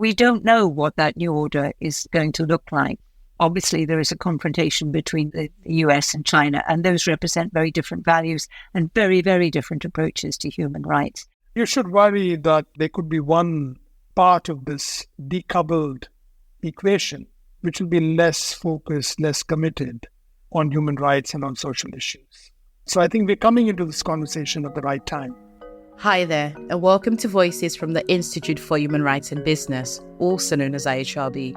We don't know what that new order is going to look like. Obviously, there is a confrontation between the US and China, and those represent very different values and very, very different approaches to human rights. You should worry that there could be one part of this decoupled equation which will be less focused, less committed on human rights and on social issues. So I think we're coming into this conversation at the right time. Hi there, and welcome to Voices from the Institute for Human Rights and Business, also known as IHRB.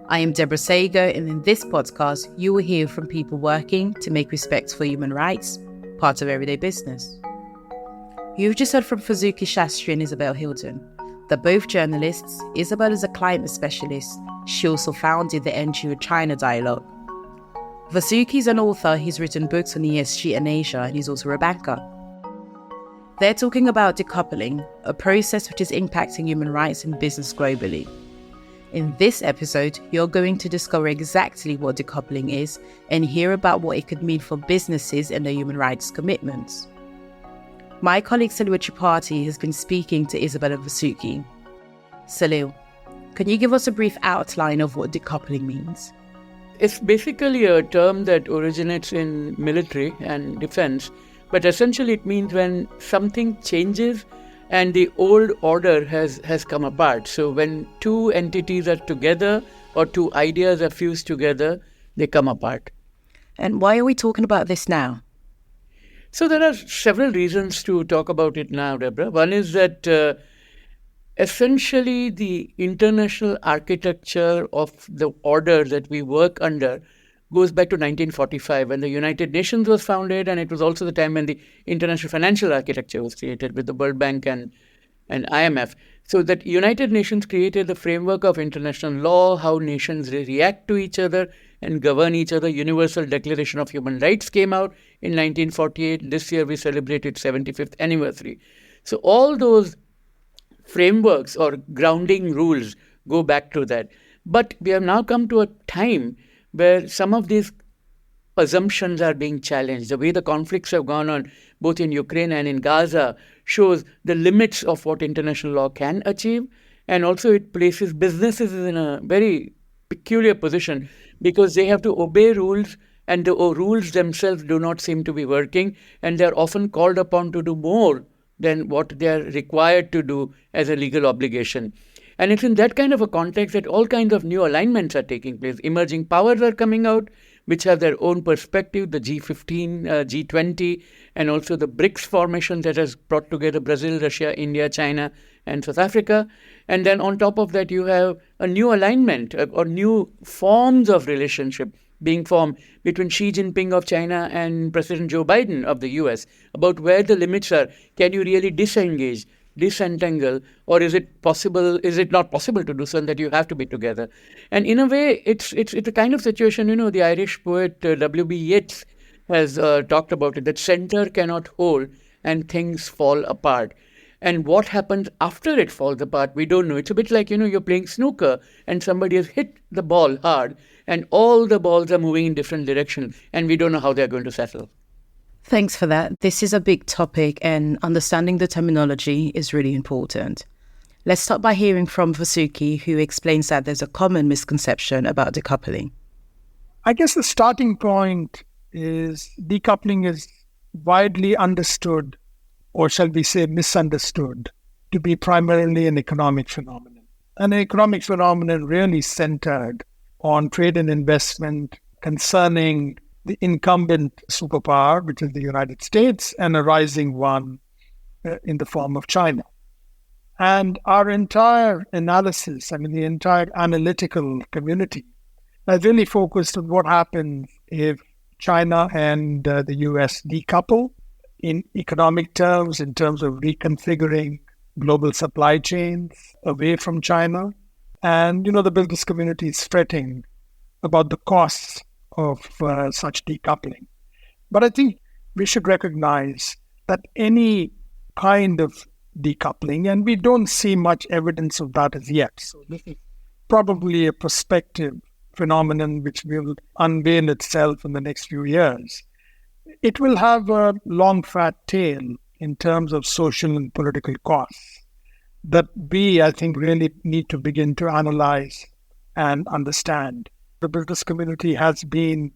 I am Deborah Sager, and in this podcast, you will hear from people working to make respect for human rights part of everyday business. You've just heard from Vasuki, Shastry and Isabel Hilton. They're both journalists. Isabel is a climate specialist. She also founded the NGO-China Dialogue. Vasuki is an author. He's written books on ESG and Asia, and he's also a banker. They're talking about decoupling, a process which is impacting human rights and business globally. In this episode, you're going to discover exactly what decoupling is and hear about what it could mean for businesses and their human rights commitments. My colleague Salil Tripathi has been speaking to Isabel and Vasuki. Salil, can you give us a brief outline of what decoupling means? It's basically a term that originates in military and defense, but essentially it means when something changes and the old order has come apart. So when two entities are together or two ideas are fused together, they come apart. And why are we talking about this now? So there are several reasons to talk about it now, Deborah. One is that essentially the international architecture of the order that we work under goes back to 1945 when the United Nations was founded, and it was also the time when the international financial architecture was created with the World Bank and IMF. So that United Nations created the framework of international law, how nations react to each other and govern each other. Universal Declaration of Human Rights came out in 1948. This year we celebrate its 75th anniversary. So all those frameworks or grounding rules go back to that. But we have now come to a time where some of these assumptions are being challenged. The way the conflicts have gone on, both in Ukraine and in Gaza, shows the limits of what international law can achieve. And also it places businesses in a very peculiar position because they have to obey rules, and the rules themselves do not seem to be working, and they're often called upon to do more than what they are required to do as a legal obligation. And it's in that kind of a context that all kinds of new alignments are taking place. Emerging powers are coming out, which have their own perspective, the G15, G20, and also the BRICS formation that has brought together Brazil, Russia, India, China, and South Africa. And then on top of that, you have a new alignment or new forms of relationship being formed between Xi Jinping of China and President Joe Biden of the US about where the limits are. Can you really disengage, disentangle, or is it not possible to do so, and that you have to be together? And in a way, it's a kind of situation, the Irish poet W.B. Yeats has talked about it, that center cannot hold and things fall apart. And what happens after it falls apart, we don't know. It's a bit like, you're playing snooker and somebody has hit the ball hard and all the balls are moving in different directions and we don't know how they're going to settle. Thanks for that. This is a big topic and understanding the terminology is really important. Let's start by hearing from Vasuki, who explains that there's a common misconception about decoupling. I guess the starting point is decoupling is widely understood, or shall we say misunderstood, to be primarily an economic phenomenon. An economic phenomenon really centered on trade and investment concerning the incumbent superpower, which is the United States, and a rising one in the form of China. And our entire analysis, the entire analytical community, has really focused on what happens if China and the US decouple in economic terms, in terms of reconfiguring global supply chains away from China. And, the business community is fretting about the costs of such decoupling. But I think we should recognize that any kind of decoupling, and we don't see much evidence of that as yet. So this is probably a prospective phenomenon which will unveil itself in the next few years. It will have a long, fat tail in terms of social and political costs. that we, I think, really need to begin to analyze and understand. The business community has been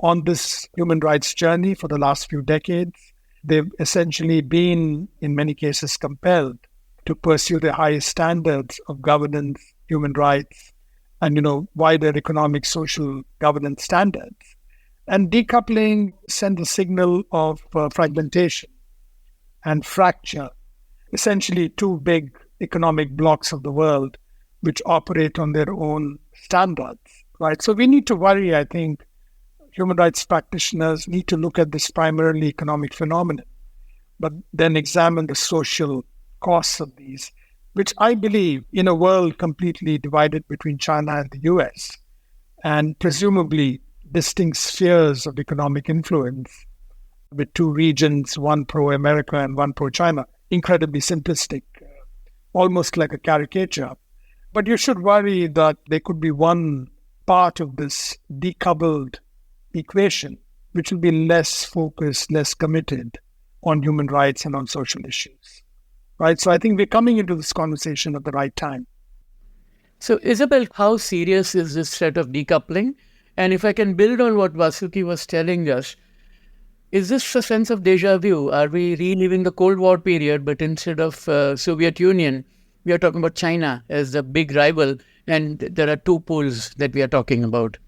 on this human rights journey for the last few decades. They've essentially been, in many cases, compelled to pursue the highest standards of governance, human rights, and, wider economic, social governance standards. And decoupling sends a signal of fragmentation and fracture, essentially two big economic blocks of the world which operate on their own standards, right? So we need to worry, I think, human rights practitioners need to look at this primarily economic phenomenon, but then examine the social costs of these, which I believe in a world completely divided between China and the US, and presumably distinct spheres of economic influence with two regions, one pro-America and one pro-China, incredibly simplistic, almost like a caricature. But you should worry that there could be one part of this decoupled equation which will be less focused, less committed on human rights and on social issues. Right? So I think we're coming into this conversation at the right time. So, Isabel, how serious is this threat of decoupling? And if I can build on what Vasuki was telling us, is this a sense of deja vu? Are we reliving the Cold War period, but instead of Soviet Union, we are talking about China as the big rival, and there are two poles that we are talking about?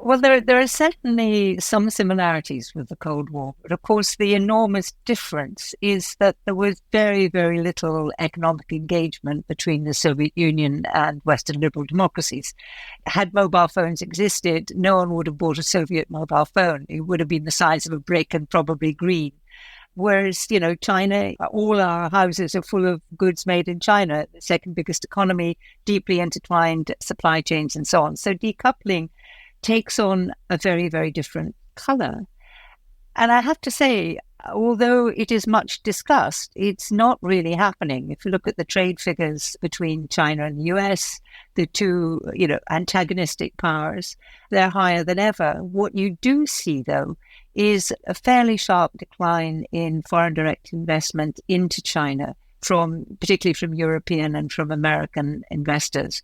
Well, there are certainly some similarities with the Cold War, but of course the enormous difference is that there was very, very little economic engagement between the Soviet Union and Western liberal democracies. Had mobile phones existed, no one would have bought a Soviet mobile phone. It would have been the size of a brick and probably green. Whereas, China, all our houses are full of goods made in China, the second biggest economy, deeply intertwined supply chains and so on. So decoupling takes on a very, very different colour. And I have to say, although it is much discussed, it's not really happening. If you look at the trade figures between China and the US, the two, antagonistic powers, they're higher than ever. What you do see, though, is a fairly sharp decline in foreign direct investment into China, particularly from European and from American investors.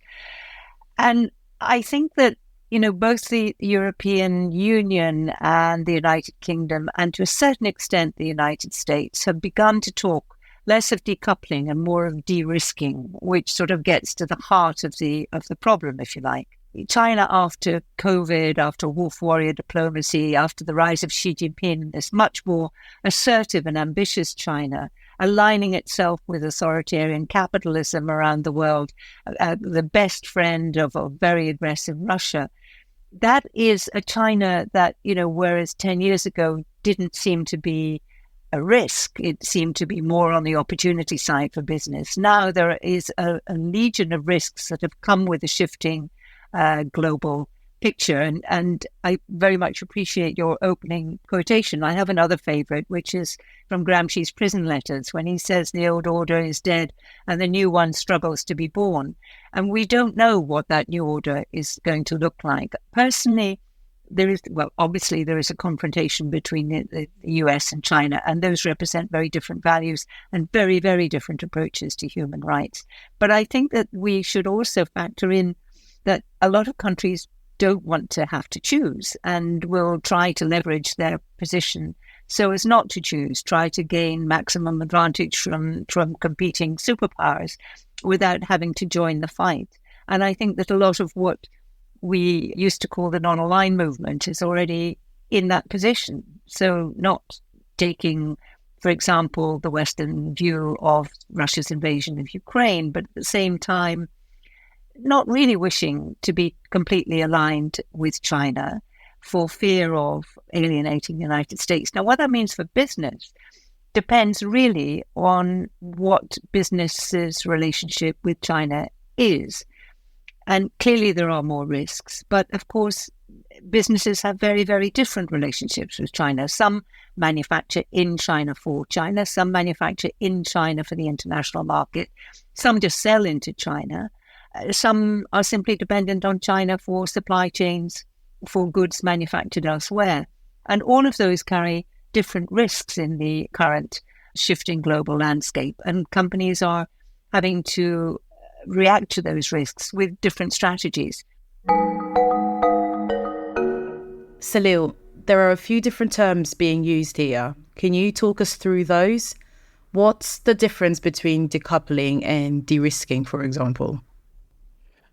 And I think that both the European Union and the United Kingdom, and to a certain extent the United States, have begun to talk less of decoupling and more of de-risking, which sort of gets to the heart of the problem, if you like. China, after COVID, after wolf warrior diplomacy, after the rise of Xi Jinping, this much more assertive and ambitious China, aligning itself with authoritarian capitalism around the world, the best friend of a very aggressive Russia. That is a China that, whereas 10 years ago didn't seem to be a risk, it seemed to be more on the opportunity side for business. Now there is a legion of risks that have come with a shifting global picture. And I very much appreciate your opening quotation. I have another favorite, which is from Gramsci's Prison Letters, when he says the old order is dead and the new one struggles to be born. And we don't know what that new order is going to look like. Personally, obviously there is a confrontation between the US and China, and those represent very different values and very, very different approaches to human rights. But I think that we should also factor in that a lot of countries don't want to have to choose and will try to leverage their position so as not to choose, try to gain maximum advantage from competing superpowers without having to join the fight. And I think that a lot of what we used to call the non-aligned movement is already in that position. So not taking, for example, the Western view of Russia's invasion of Ukraine, but at the same time, not really wishing to be completely aligned with China for fear of alienating the United States. Now, what that means for business depends really on what business's relationship with China is. And clearly there are more risks. But of course, businesses have very, very different relationships with China. Some manufacture in China for China. Some manufacture in China for the international market. Some just sell into China. Some are simply dependent on China for supply chains for goods manufactured elsewhere. And all of those carry different risks in the current shifting global landscape. And companies are having to react to those risks with different strategies. Salil, there are a few different terms being used here. Can you talk us through those? What's the difference between decoupling and de-risking, for example?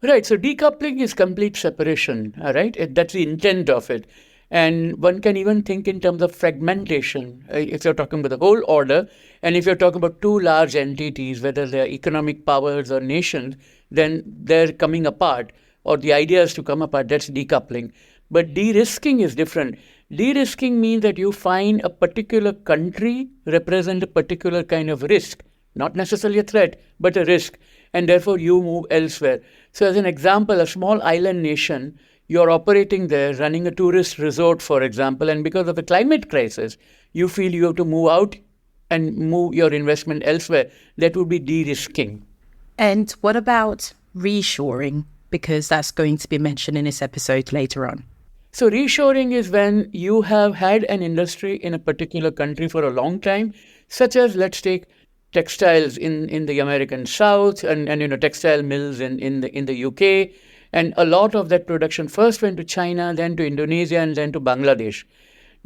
Right. So decoupling is complete separation. All right. That's the intent of it. And one can even think in terms of fragmentation. If you're talking about the whole order, and if you're talking about two large entities, whether they're economic powers or nations, then they're coming apart, or the idea is to come apart. That's decoupling. But de-risking is different. De-risking means that you find a particular country represent a particular kind of risk, not necessarily a threat, but a risk, and therefore you move elsewhere. So as an example, a small island nation, you're operating there, running a tourist resort, for example, and because of the climate crisis, you feel you have to move out and move your investment elsewhere. That would be de-risking. And what about reshoring? Because that's going to be mentioned in this episode later on. So reshoring is when you have had an industry in a particular country for a long time, such as, let's take textiles in the American South and textile mills in the UK. And a lot of that production first went to China, then to Indonesia, and then to Bangladesh.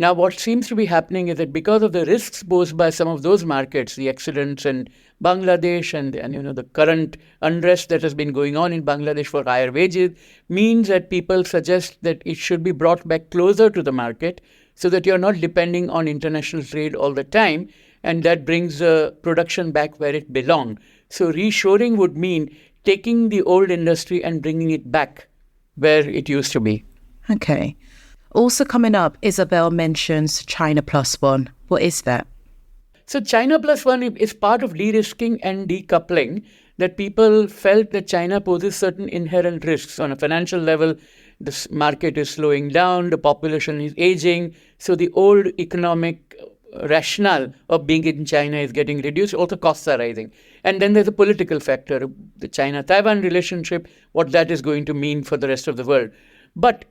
Now, what seems to be happening is that because of the risks posed by some of those markets, the accidents in Bangladesh and the current unrest that has been going on in Bangladesh for higher wages, means that people suggest that it should be brought back closer to the market so that you're not depending on international trade all the time, and that brings production back where it belongs. So reshoring would mean taking the old industry and bringing it back where it used to be. Okay. Also coming up, Isabel mentions China Plus One. What is that? So China Plus One is part of de-risking and decoupling, that people felt that China poses certain inherent risks. On a financial level, the market is slowing down, the population is aging, so the old economic rationale of being in China is getting reduced. Also, costs are rising. And then there's a political factor, the China-Taiwan relationship, what that is going to mean for the rest of the world. But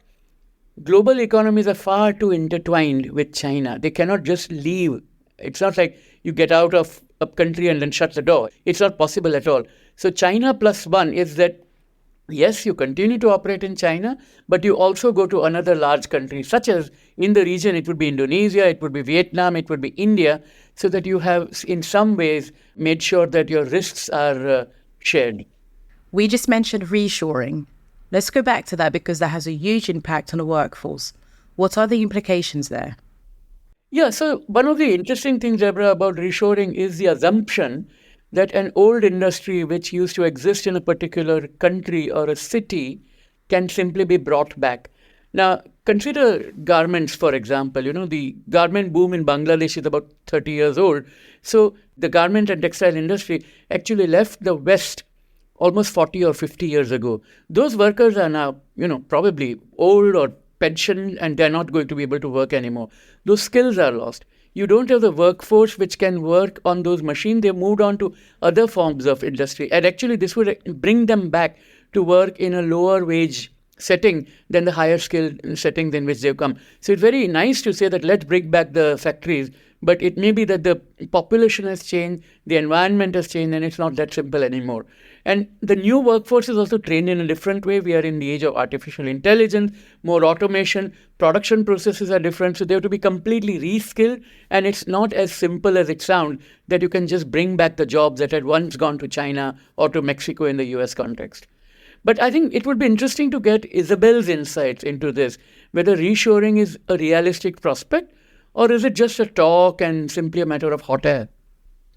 global economies are far too intertwined with China. They cannot just leave. It's not like you get out of a country and then shut the door. It's not possible at all. So China Plus One is that, yes, you continue to operate in China, but you also go to another large country, such as in the region, it would be Indonesia, it would be Vietnam, it would be India, so that you have in some ways made sure that your risks are shared. We just mentioned reshoring. Let's go back to that because that has a huge impact on the workforce. What are the implications there? Yeah, so one of the interesting things, Deborah, about reshoring is the assumption that an old industry which used to exist in a particular country or a city can simply be brought back. Now, consider garments, for example. The garment boom in Bangladesh is about 30 years old. So the garment and textile industry actually left the West almost 40 or 50 years ago. Those workers are now, probably old or pensioned, and they're not going to be able to work anymore. Those skills are lost. You don't have the workforce which can work on those machines. They've moved on to other forms of industry. And actually, this would bring them back to work in a lower wage setting than the higher skilled settings in which they've come. So it's very nice to say that let's bring back the factories, but it may be that the population has changed, the environment has changed, and it's not that simple anymore. And the new workforce is also trained in a different way. We are in the age of artificial intelligence, more automation, production processes are different, so they have to be completely reskilled, and it's not as simple as it sounds that you can just bring back the jobs that had once gone to China or to Mexico in the US context. But I think it would be interesting to get Isabel's insights into this, whether reshoring is a realistic prospect or is it just a talk and simply a matter of hot air?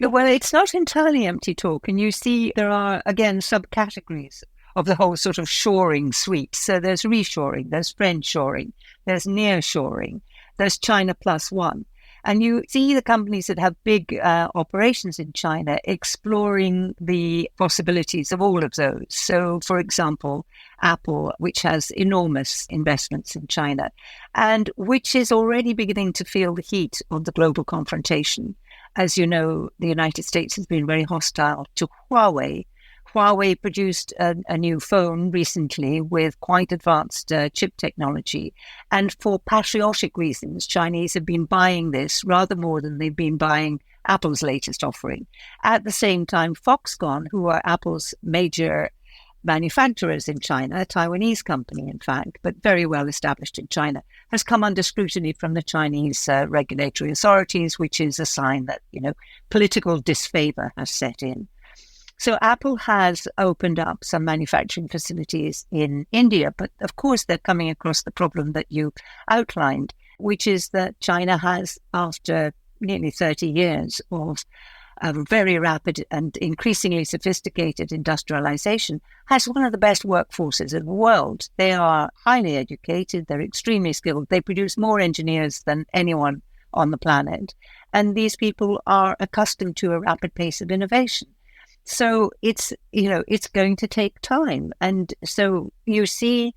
Well, it's not entirely empty talk. And you see there are, again, subcategories of the whole sort of shoring suite. So there's reshoring, there's friendshoring, there's nearshoring, there's China Plus One. And you see the companies that have big operations in China exploring the possibilities of all of those. So, for example, Apple, which has enormous investments in China and which is already beginning to feel the heat of the global confrontation. As you know, the United States has been very hostile to Huawei Huawei produced a new phone recently with quite advanced chip technology. And for patriotic reasons, Chinese have been buying this rather more than they've been buying Apple's latest offering. At the same time, Foxconn, who are Apple's major manufacturers in China, a Taiwanese company, in fact, but very well established in China, has come under scrutiny from the Chinese regulatory authorities, which is a sign that, political disfavor has set in. So Apple has opened up some manufacturing facilities in India, but of course they're coming across the problem that you outlined, which is that China has, after nearly 30 years of a very rapid and increasingly sophisticated industrialization, has one of the best workforces in the world. They are highly educated, they're extremely skilled, they produce more engineers than anyone on the planet, and these people are accustomed to a rapid pace of innovation. So it's going to take time. And so you see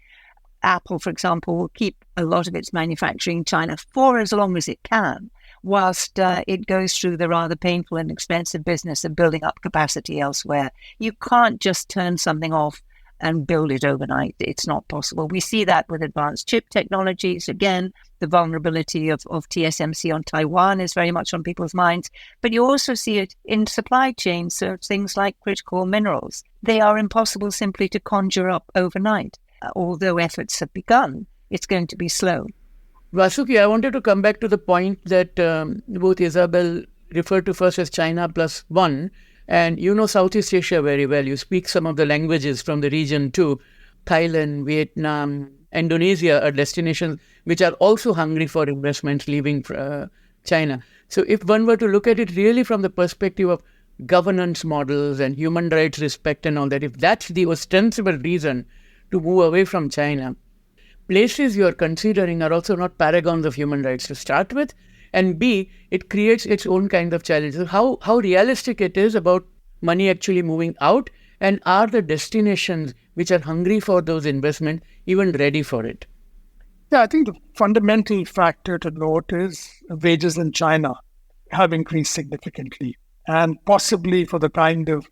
Apple, for example, will keep a lot of its manufacturing in China for as long as it can, whilst it goes through the rather painful and expensive business of building up capacity elsewhere. You can't just turn something off and build it overnight. It's not possible. We see that with advanced chip technologies. Again, the vulnerability of TSMC on Taiwan is very much on people's minds. But you also see it in supply chains, so things like critical minerals. They are impossible simply to conjure up overnight. Although efforts have begun, it's going to be slow. Vasuki, I wanted to come back to the point that both Isabel referred to first as China plus one. And you know Southeast Asia very well. You speak some of the languages from the region too. Thailand, Vietnam, Indonesia are destinations which are also hungry for investments leaving China. So if one were to look at it really from the perspective of governance models and human rights respect and all that, if that's the ostensible reason to move away from China, places you're considering are also not paragons of human rights to start with. And B, it creates its own kind of challenges. How realistic it is about money actually moving out, and are the destinations which are hungry for those investments even ready for it? Yeah, I think the fundamental factor to note is wages in China have increased significantly. And possibly for the kind of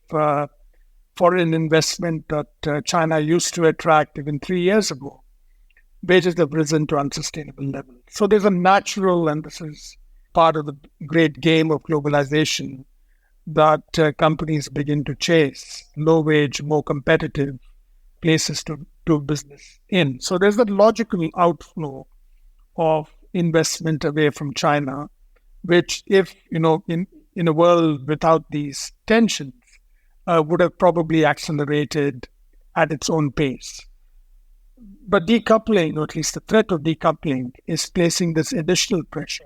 foreign investment that China used to attract even 3 years ago, wages have risen to unsustainable levels. So there's a natural, and this is part of the great game of globalization, that companies begin to chase low-wage, more competitive places to do business in. So there's a logical outflow of investment away from China, which if, in a world without these tensions, would have probably accelerated at its own pace. But decoupling, or at least the threat of decoupling, is placing this additional pressure.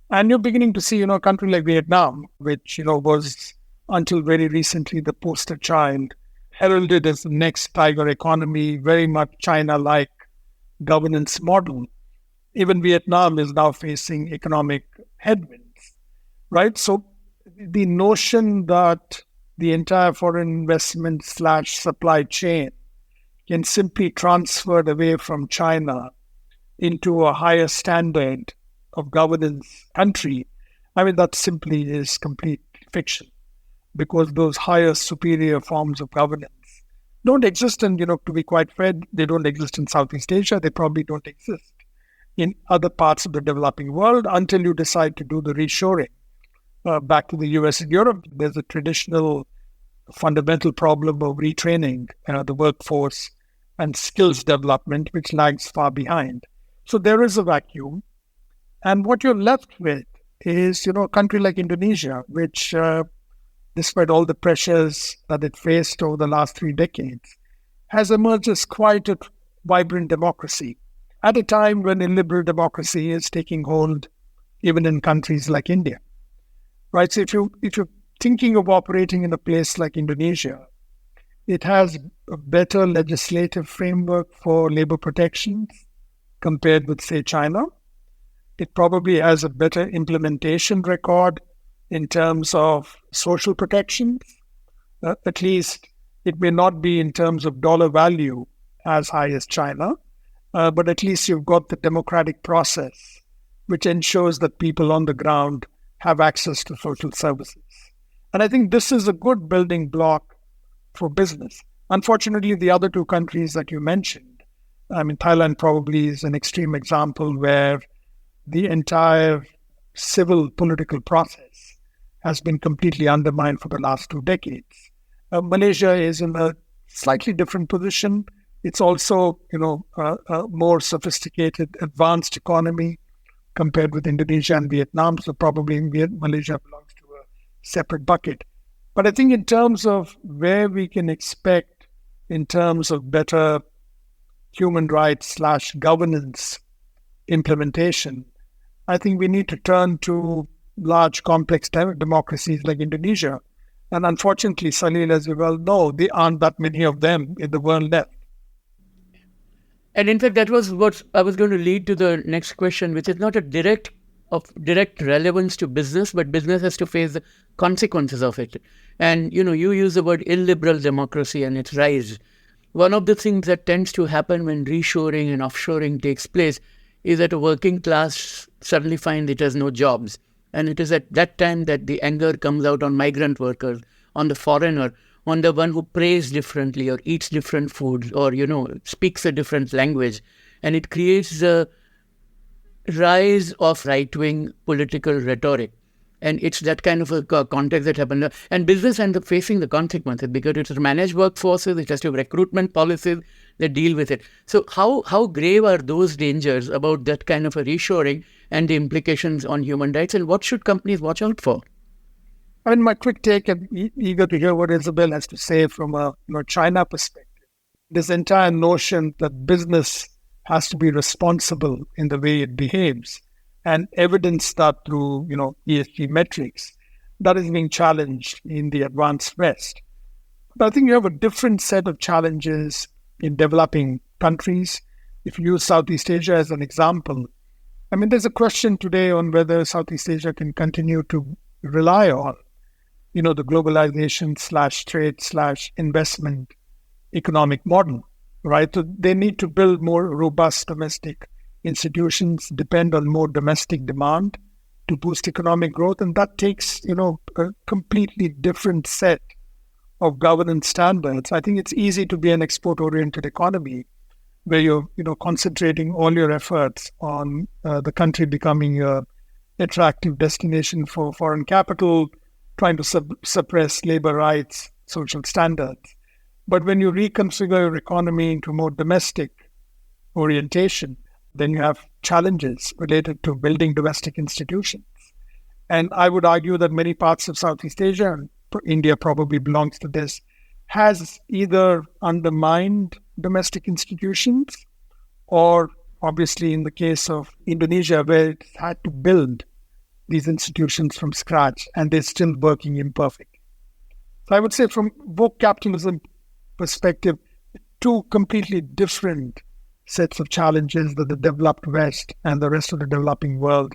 And you're beginning to see, a country like Vietnam, which, was until very recently the poster child, heralded as the next tiger economy, very much China-like governance model. Even Vietnam is now facing economic headwinds, right? So the notion that the entire foreign investment / supply chain can simply transfer away from China into a higher standard of governance country, that simply is complete fiction, because those higher, superior forms of governance don't exist. And, to be quite fair, they don't exist in Southeast Asia. They probably don't exist in other parts of the developing world until you decide to do the reshoring back to the US and Europe. There's a traditional fundamental problem of retraining the workforce and skills development, which lags far behind. So there is a vacuum. And what you're left with is, a country like Indonesia, which, despite all the pressures that it faced over the last 3 decades, has emerged as quite a vibrant democracy at a time when illiberal democracy is taking hold even in countries like India. Right? So if you're thinking of operating in a place like Indonesia, it has a better legislative framework for labor protections compared with, say, China. It probably has a better implementation record in terms of social protections. At least it may not be in terms of dollar value as high as China, but at least you've got the democratic process, which ensures that people on the ground have access to social services. And I think this is a good building block for business. Unfortunately, the other two countries that you mentioned, Thailand probably is an extreme example where the entire civil political process has been completely undermined for the last 2 decades. Malaysia is in a slightly different position. It's also, a more sophisticated, advanced economy compared with Indonesia and Vietnam. So probably Malaysia belongs to a separate bucket. But I think in terms of where we can expect, in terms of better human rights / governance implementation, I think we need to turn to large, complex democracies like Indonesia. And unfortunately, Salil, as you well know, there aren't that many of them in the world left. And in fact, that was what I was going to lead to the next question, which is not a direct relevance to business, but business has to face the consequences of it. And, you use the word illiberal democracy and its rise. One of the things that tends to happen when reshoring and offshoring takes place is that a working class suddenly finds it has no jobs. And it is at that time that the anger comes out on migrant workers, on the foreigner, on the one who prays differently or eats different foods or, speaks a different language. And it creates a rise of right-wing political rhetoric. And it's that kind of a context that happened. And business ends up facing the consequences because it has to manage workforces, it has to have recruitment policies that deal with it. So how grave are those dangers about that kind of a reshoring and the implications on human rights? And what should companies watch out for? My quick take, I'm eager to hear what Isabel has to say from a China perspective. This entire notion that business has to be responsible in the way it behaves and evidence that through, ESG metrics, that is being challenged in the advanced West. But I think you have a different set of challenges in developing countries. If you use Southeast Asia as an example, there's a question today on whether Southeast Asia can continue to rely on, the globalization / trade / investment economic model, right? So they need to build more robust domestic institutions, depend on more domestic demand to boost economic growth. And that takes, a completely different set of governance standards. I think it's easy to be an export-oriented economy where you're, concentrating all your efforts on the country becoming an attractive destination for foreign capital, trying to suppress labor rights, social standards. But when you reconfigure your economy into more domestic orientation, then you have challenges related to building domestic institutions. And I would argue that many parts of Southeast Asia, and India probably belongs to this, has either undermined domestic institutions or obviously in the case of Indonesia, where it had to build these institutions from scratch and they're still working imperfectly. So I would say from woke capitalism perspective, two completely different sets of challenges that the developed West and the rest of the developing world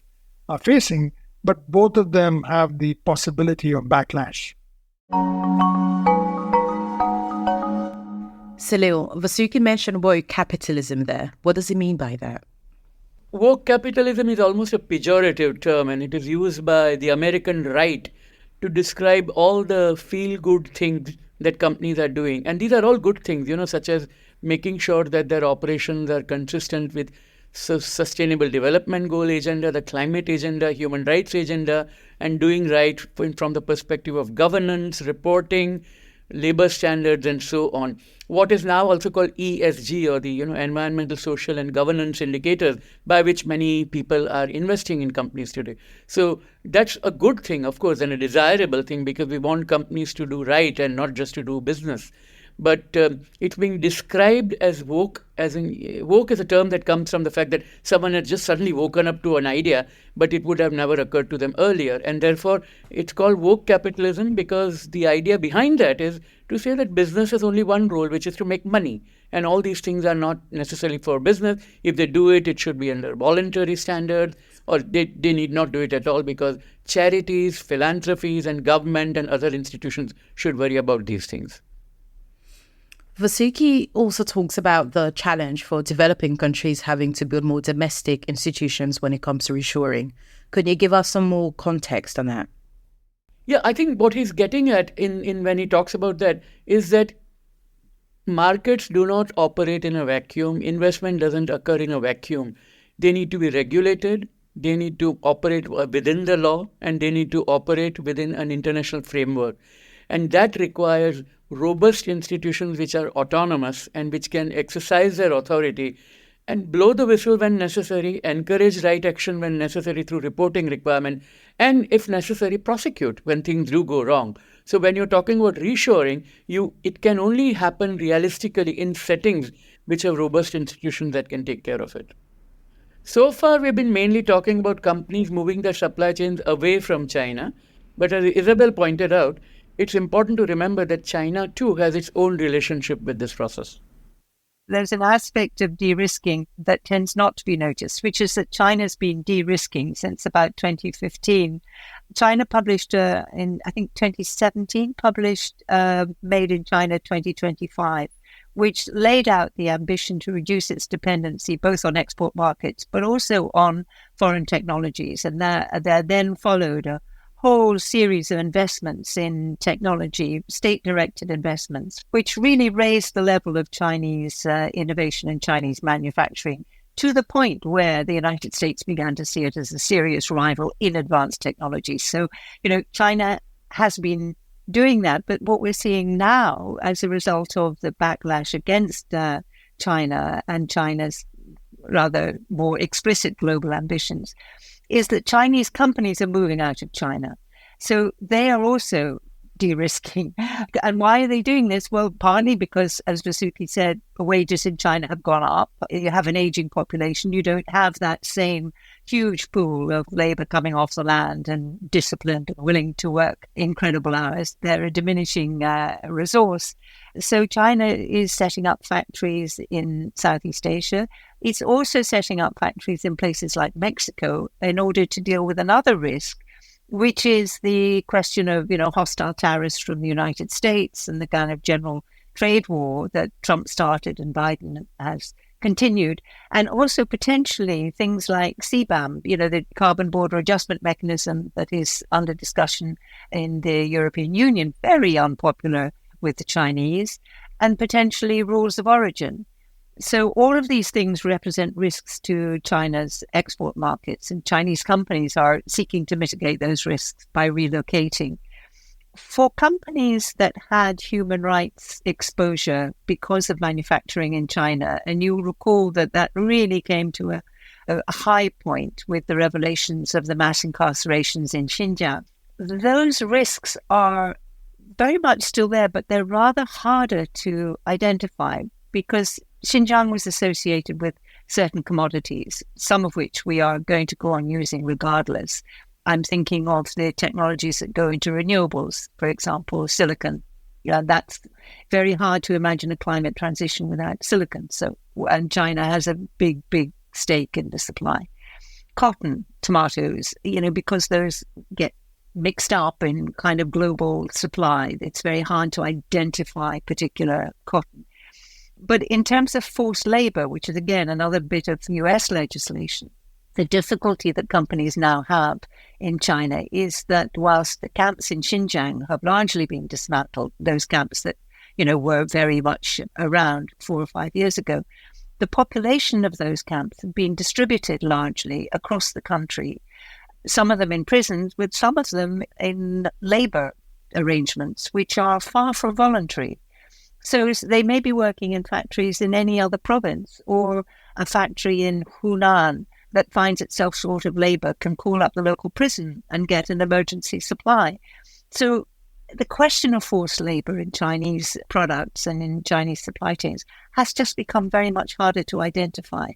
are facing, but both of them have the possibility of backlash. Salil, Vasuki mentioned woke capitalism there. What does he mean by that? Woke capitalism is almost a pejorative term, and it is used by the American right to describe all the feel-good things that companies are doing. And these are all good things, such as making sure that their operations are consistent with sustainable development goal agenda, the climate agenda, human rights agenda, and doing right from the perspective of governance, reporting, labor standards, and so on. What is now also called ESG, or the environmental, social, and governance indicators, by which many people are investing in companies today. So that's a good thing, of course, and a desirable thing, because we want companies to do right and not just to do business. But it's being described as woke, woke is a term that comes from the fact that someone has just suddenly woken up to an idea, but it would have never occurred to them earlier. And therefore, it's called woke capitalism, because the idea behind that is to say that business has only one role, which is to make money. And all these things are not necessarily for business. If they do it, it should be under voluntary standards, or they need not do it at all, because charities, philanthropies, and government and other institutions should worry about these things. Vasuki also talks about the challenge for developing countries having to build more domestic institutions when it comes to reshoring. Could you give us some more context on that? Yeah, I think what he's getting at in when he talks about that is that markets do not operate in a vacuum. Investment doesn't occur in a vacuum. They need to be regulated. They need to operate within the law, and they need to operate within an international framework. And that requires robust institutions which are autonomous and which can exercise their authority and blow the whistle when necessary, encourage right action when necessary through reporting requirement, and if necessary, prosecute when things do go wrong. So when you're talking about reshoring, it can only happen realistically in settings which have robust institutions that can take care of it. So far, we've been mainly talking about companies moving their supply chains away from China. But as Isabel pointed out, it's important to remember that China too has its own relationship with this process. There's an aspect of de-risking that tends not to be noticed, which is that China's been de-risking since about 2015. China published in, I think, 2017, published Made in China 2025, which laid out the ambition to reduce its dependency both on export markets, but also on foreign technologies. And there then followed a whole series of investments in technology, state-directed investments, which really raised the level of Chinese innovation and Chinese manufacturing to the point where the United States began to see it as a serious rival in advanced technology. So, China has been doing that, but what we're seeing now as a result of the backlash against China and China's rather more explicit global ambitions is that Chinese companies are moving out of China. So they are also de-risking. And why are they doing this? Well, partly because, as Vasuki said, wages in China have gone up. You have an aging population. You don't have that same huge pool of labor coming off the land and disciplined and willing to work incredible hours. They're a diminishing resource. So China is setting up factories in Southeast Asia. It's also setting up factories in places like Mexico in order to deal with another risk, which is the question of, hostile tariffs from the United States and the kind of general trade war that Trump started and Biden has continued. And also potentially things like CBAM, the carbon border adjustment mechanism that is under discussion in the European Union, very unpopular with the Chinese, and potentially rules of origin. So all of these things represent risks to China's export markets, and Chinese companies are seeking to mitigate those risks by relocating. For companies that had human rights exposure because of manufacturing in China, and you'll recall that really came to a high point with the revelations of the mass incarcerations in Xinjiang, those risks are very much still there, but they're rather harder to identify because Xinjiang was associated with certain commodities, some of which we are going to go on using regardless. I'm thinking of the technologies that go into renewables, for example, silicon. That's very hard to imagine a climate transition without silicon. And China has a big, big stake in the supply. Cotton, tomatoes, because those get mixed up in kind of global supply, it's very hard to identify particular cotton. But in terms of forced labor, which is, again, another bit of US legislation, the difficulty that companies now have in China is that whilst the camps in Xinjiang have largely been dismantled, those camps that, were very much around 4 or 5 years ago, the population of those camps have been distributed largely across the country, some of them in prisons, with some of them in labor arrangements, which are far from voluntary. So they may be working in factories in any other province, or a factory in Hunan that finds itself short of labor can call up the local prison and get an emergency supply. So the question of forced labor in Chinese products and in Chinese supply chains has just become very much harder to identify.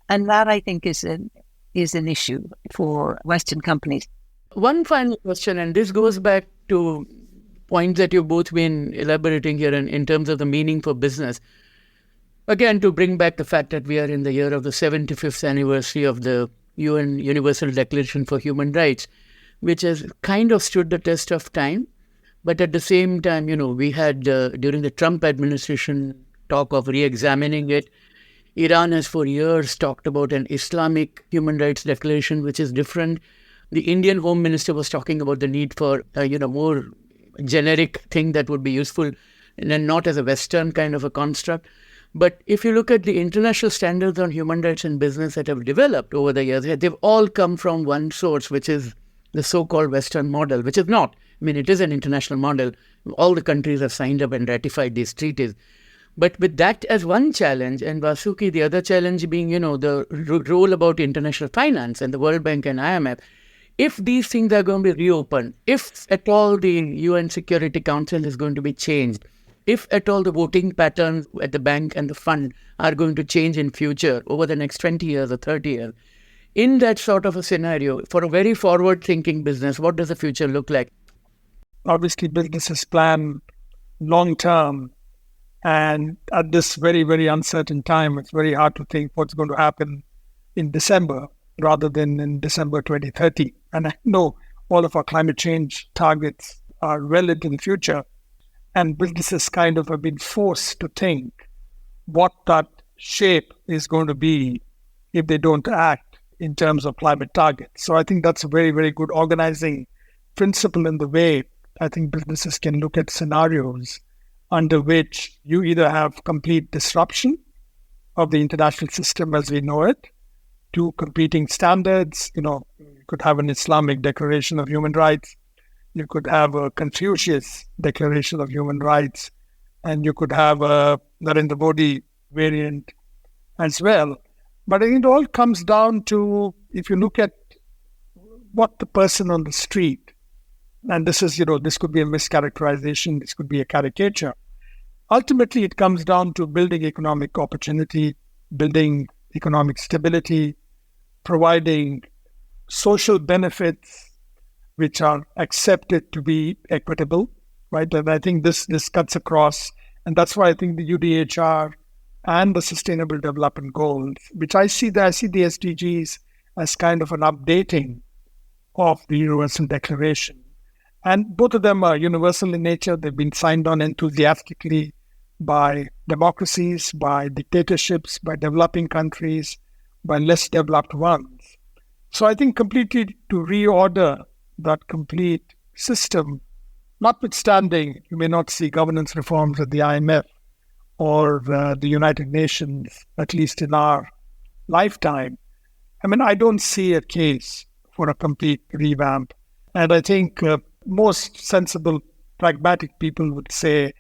And that, I think, is an issue for Western companies. One final question, and this goes back to points that you've both been elaborating here in terms of the meaning for business. Again, to bring back the fact that we are in the year of the 75th anniversary of the UN Universal Declaration for Human Rights, which has kind of stood the test of time. But at the same time, we had, during the Trump administration, talk of re-examining it. Iran has for years talked about an Islamic human rights declaration, which is different. The Indian Home Minister was talking about the need for, more generic thing that would be useful and not as a Western kind of a construct. But if you look at the international standards on human rights and business that have developed over the years, they've all come from one source, which is the so-called Western model, which is not. I mean, it is an international model. All the countries have signed up and ratified these treaties. But with that as one challenge, and Vasuki, the other challenge being, the role about international finance and the World Bank and IMF, if these things are going to be reopened, if at all the UN Security Council is going to be changed, if at all the voting patterns at the bank and the fund are going to change in future over the next 20 years or 30 years, in that sort of a scenario, for a very forward-thinking business, what does the future look like? Obviously, businesses plan long-term. And at this very, very uncertain time, it's very hard to think what's going to happen in December rather than in December 2030. And I know all of our climate change targets are well into the future. And businesses kind of have been forced to think what that shape is going to be if they don't act in terms of climate targets. So I think that's a very, very good organizing principle in the way I think businesses can look at scenarios under which you either have complete disruption of the international system as we know it, to competing standards. You could have an Islamic Declaration of Human Rights, you could have a Confucius Declaration of Human Rights, and you could have a Narendra Modi variant as well. But I think it all comes down to, if you look at what the person on the street, and this is, this could be a mischaracterization, this could be a caricature. Ultimately, it comes down to building economic opportunity, building economic stability, providing social benefits which are accepted to be equitable, right? And I think this cuts across, and that's why I think the UDHR and the Sustainable Development Goals, which I see the SDGs as kind of an updating of the Universal Declaration. And both of them are universal in nature. They've been signed on enthusiastically by democracies, by dictatorships, by developing countries, by less developed ones. So I think completely to reorder that complete system, notwithstanding you may not see governance reforms at the IMF or the United Nations, at least in our lifetime. I mean, I don't see a case for a complete revamp. And I think most sensible, pragmatic people would say,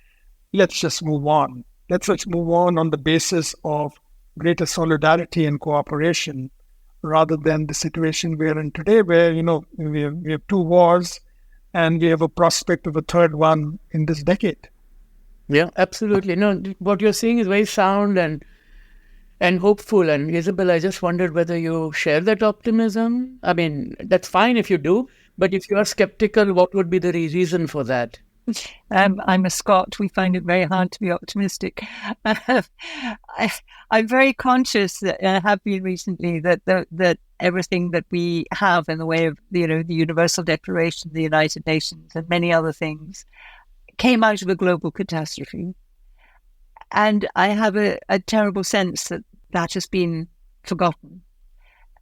let's just move on. Let's move on the basis of greater solidarity and cooperation, rather than the situation we're in today, where, we have two wars and we have a prospect of a third one in this decade. Yeah, absolutely. No, what you're saying is very sound and hopeful. And Isabel, I just wondered whether you share that optimism. I mean, that's fine if you do, but if you are skeptical, what would be the reason for that? I'm a Scot. We find it very hard to be optimistic. I'm very conscious that I have been recently that everything that we have in the way of the Universal Declaration, the United Nations, and many other things came out of a global catastrophe, and I have a terrible sense that has been forgotten.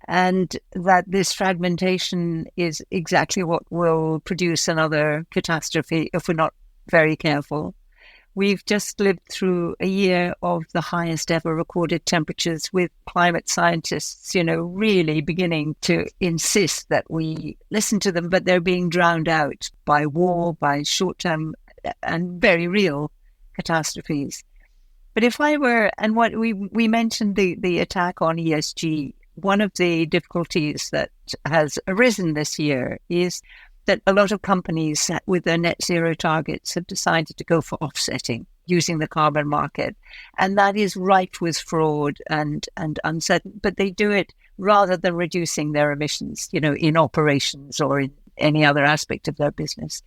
And that this fragmentation is exactly what will produce another catastrophe if we're not very careful. We've just lived through a year of the highest ever recorded temperatures, with climate scientists, really beginning to insist that we listen to them, but they're being drowned out by war, by short-term and very real catastrophes. But if I were, and what we mentioned the attack on ESG, one of the difficulties that has arisen this year is that a lot of companies with their net zero targets have decided to go for offsetting using the carbon market. And that is rife with fraud and uncertain, but they do it rather than reducing their emissions, in operations or in any other aspect of their business.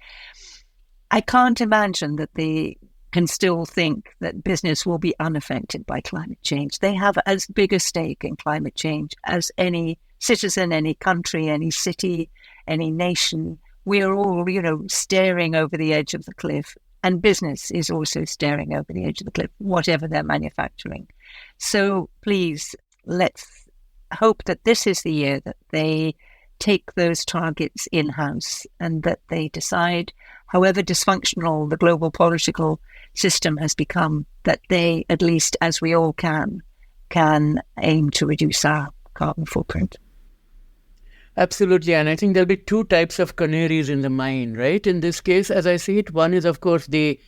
I can't imagine that they can still think that business will be unaffected by climate change. They have as big a stake in climate change as any citizen, any country, any city, any nation. We are all, staring over the edge of the cliff, and business is also staring over the edge of the cliff, whatever they're manufacturing. So please, let's hope that this is the year that they take those targets in-house and that they decide, however dysfunctional the global political system has become, that they, at least as we all can aim to reduce our carbon footprint. Absolutely. And I think there'll be two types of canaries in the mine, right? In this case, as I see it, one is, of course, the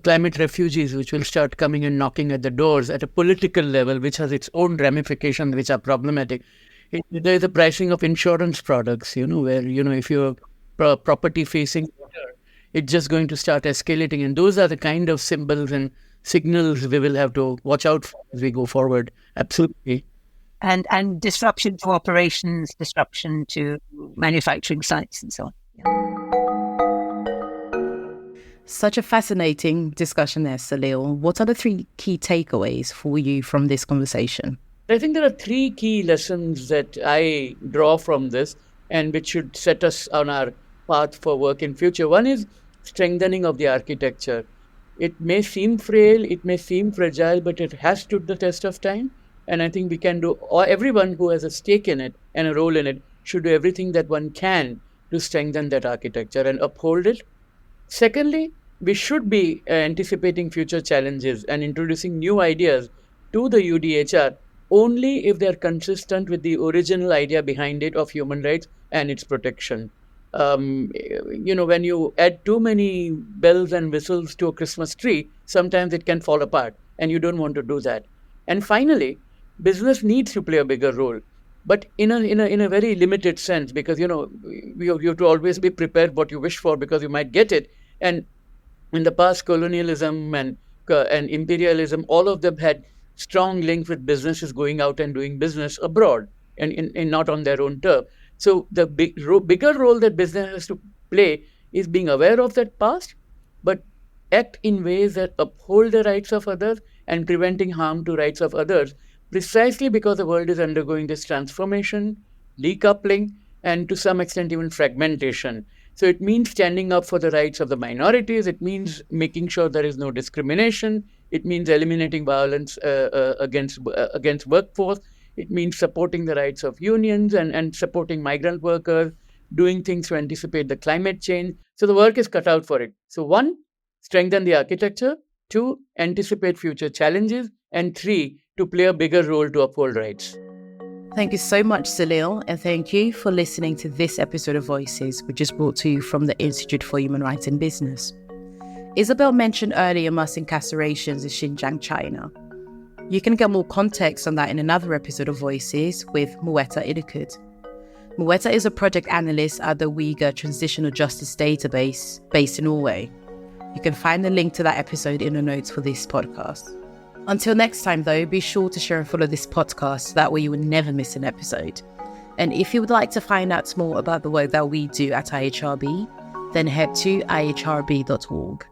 climate refugees, which will start coming and knocking at the doors at a political level, which has its own ramifications, which are problematic. There is the pricing of insurance products, where, if you're property facing water, it's just going to start escalating. And those are the kind of symbols and signals we will have to watch out for as we go forward. Absolutely. And disruption to operations, disruption to manufacturing sites and so on. Such a fascinating discussion there, Salil. What are the 3 key takeaways for you from this conversation? I think there are 3 key lessons that I draw from this and which should set us on our path for work in future. One is strengthening of the architecture. It may seem frail, it may seem fragile, but it has stood the test of time. And I think we can do, or everyone who has a stake in it and a role in it should do everything that one can to strengthen that architecture and uphold it. Secondly, we should be anticipating future challenges and introducing new ideas to the UDHR only if they are consistent with the original idea behind it of human rights and its protection. When you add too many bells and whistles to a Christmas tree, sometimes it can fall apart, and you don't want to do that. And finally, business needs to play a bigger role, but in a very limited sense, because you have to always be prepared what you wish for, because you might get it. And in the past, colonialism and imperialism, all of them had strong links with businesses going out and doing business abroad and not on their own turf. So the bigger role that business has to play is being aware of that past, but act in ways that uphold the rights of others and preventing harm to rights of others, precisely because the world is undergoing this transformation, decoupling, and to some extent even fragmentation. So it means standing up for the rights of the minorities. It means making sure there is no discrimination. It means eliminating violence against workforce. It means supporting the rights of unions and supporting migrant workers, doing things to anticipate the climate change. So the work is cut out for it. So 1, strengthen the architecture. 2, anticipate future challenges. And 3, to play a bigger role to uphold rights. Thank you so much, Salil, and thank you for listening to this episode of Voices, which is brought to you from the Institute for Human Rights in Business. Isabel mentioned earlier mass incarcerations in Xinjiang, China. You can get more context on that in another episode of Voices with Mueta Idikut. Mueta is a project analyst at the Uyghur Transitional Justice Database based in Norway. You can find the link to that episode in the notes for this podcast. Until next time, though, be sure to share and follow this podcast. That way you will never miss an episode. And if you would like to find out more about the work that we do at IHRB, then head to ihrb.org.